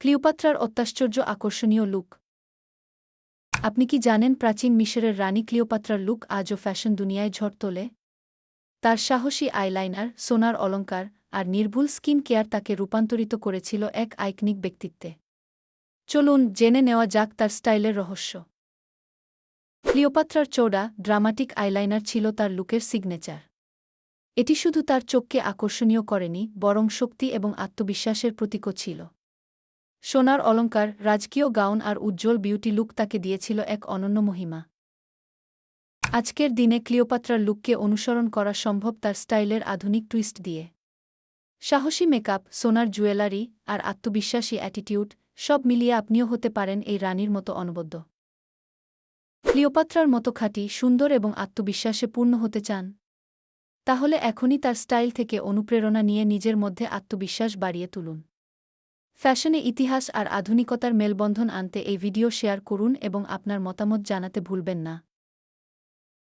ক্লিওপাত্রার অত্যাশ্চর্য আকর্ষণীয় লুক। আপনি কি জানেন প্রাচীন মিশরের রানী ক্লিওপাত্রার লুক আজও ফ্যাশন দুনিয়ায় ঝড় তোলে? তার সাহসী আইলাইনার, সোনার অলংকার আর নির্ভুল স্কিন কেয়ার তাকে রূপান্তরিত করেছিল এক আইকনিক ব্যক্তিত্বে। চলুন জেনে নেওয়া যাক তার স্টাইলের রহস্য। ক্লিওপাত্রার চওড়া, ড্রামাটিক আইলাইনার ছিল তার লুকের সিগনেচার। এটি শুধু তার চোখকে আকর্ষণীয় করেনি, বরং শক্তি এবং আত্মবিশ্বাসের প্রতীকও ছিল। সোনার অলংকার, রাজকীয় গাউন আর উজ্জ্বল বিউটি লুক তাকে দিয়েছিল এক অনন্য মহিমা। আজকের দিনে ক্লিওপাত্রার লুককে অনুসরণ করা সম্ভব তার স্টাইলের আধুনিক টুইস্ট দিয়ে। সাহসী মেকআপ, সোনার জুয়েলারি আর আত্মবিশ্বাসী অ্যাটিটিউড, সব মিলিয়ে আপনিও হতে পারেন এই রানীর মতো অনবদ্য। ক্লিওপাত্রার মতো খাঁটি, সুন্দর এবং আত্মবিশ্বাসে পূর্ণ হতে চান? তাহলে এখনই তার স্টাইল থেকে অনুপ্রেরণা নিয়ে নিজের মধ্যে আত্মবিশ্বাস বাড়িয়ে তুলুন। ফ্যাশনে ইতিহাস আর আধুনিকতার মেলবন্ধন আনতে এই ভিডিও শেয়ার করুন এবং আপনার মতামত জানাতে ভুলবেন না।